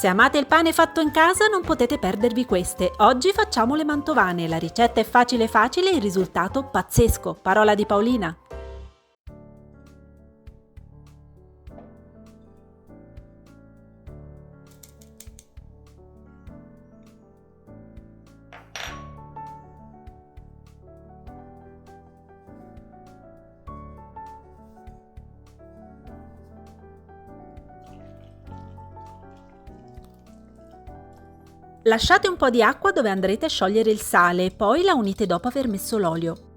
Se amate il pane fatto in casa non potete perdervi queste. Oggi facciamo le mantovane, la ricetta è facile facile e il risultato pazzesco. Parola di Paolina. Lasciate un po' di acqua dove andrete a sciogliere il sale, poi la unite dopo aver messo l'olio.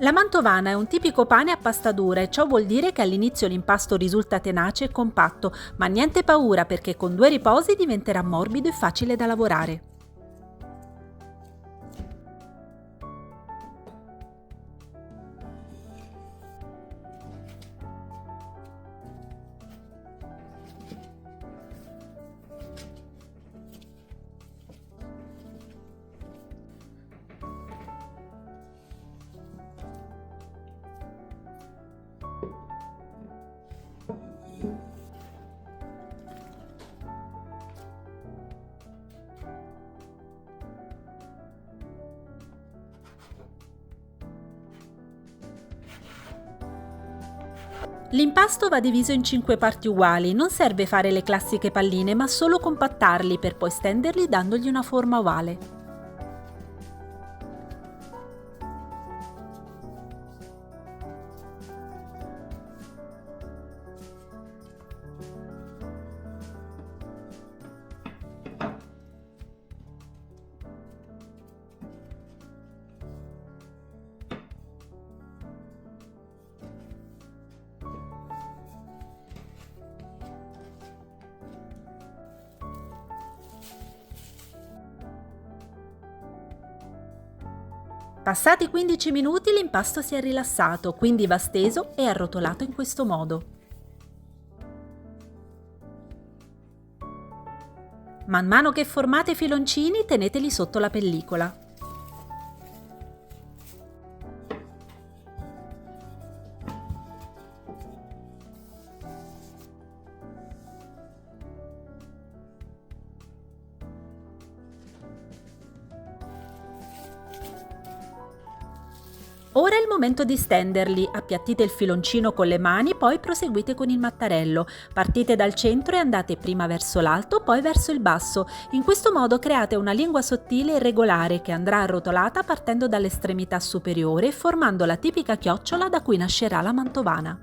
La mantovana è un tipico pane a pasta dura e ciò vuol dire che all'inizio l'impasto risulta tenace e compatto, ma niente paura perché con 2 riposi diventerà morbido e facile da lavorare. L'impasto va diviso in 5 parti uguali, non serve fare le classiche palline ma solo compattarli per poi stenderli dandogli una forma ovale. Passati 15 minuti l'impasto si è rilassato, quindi va steso e arrotolato in questo modo. Man mano che formate i filoncini teneteli sotto la pellicola. Ora è il momento di stenderli, appiattite il filoncino con le mani, poi proseguite con il mattarello. Partite dal centro e andate prima verso l'alto, poi verso il basso. In questo modo create una lingua sottile e regolare che andrà arrotolata partendo dall'estremità superiore, formando la tipica chiocciola da cui nascerà la mantovana.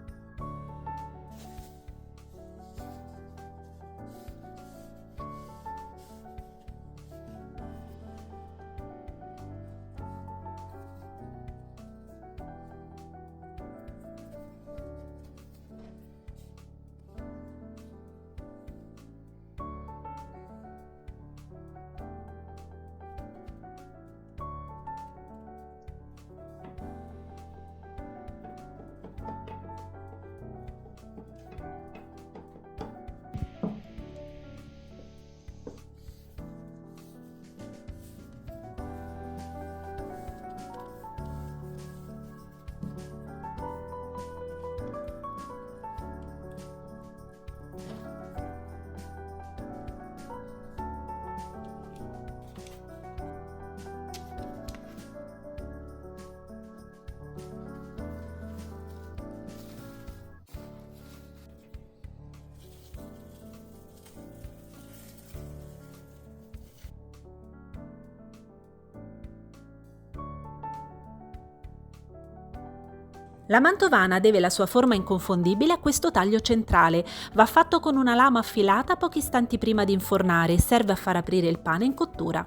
La mantovana deve la sua forma inconfondibile a questo taglio centrale. Va fatto con una lama affilata pochi istanti prima di infornare e serve a far aprire il pane in cottura.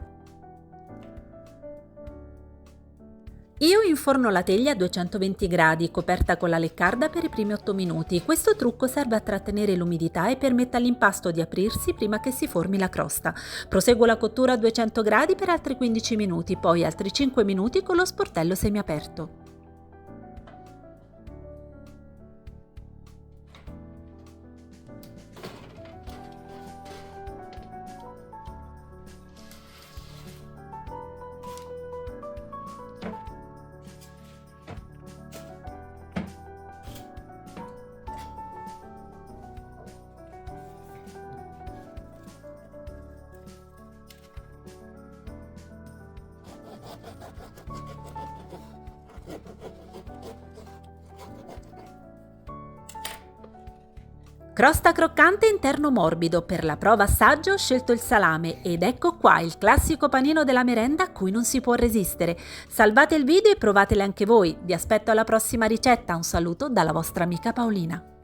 Io inforno la teglia a 220 gradi, coperta con la leccarda per i primi 8 minuti. Questo trucco serve a trattenere l'umidità e permette all'impasto di aprirsi prima che si formi la crosta. Proseguo la cottura a 200 gradi per altri 15 minuti, poi altri 5 minuti con lo sportello semiaperto. Crosta croccante e interno morbido. Per la prova assaggio ho scelto il salame ed ecco qua il classico panino della merenda a cui non si può resistere. Salvate il video e provatele anche voi. Vi aspetto alla prossima ricetta. Un saluto dalla vostra amica Paolina.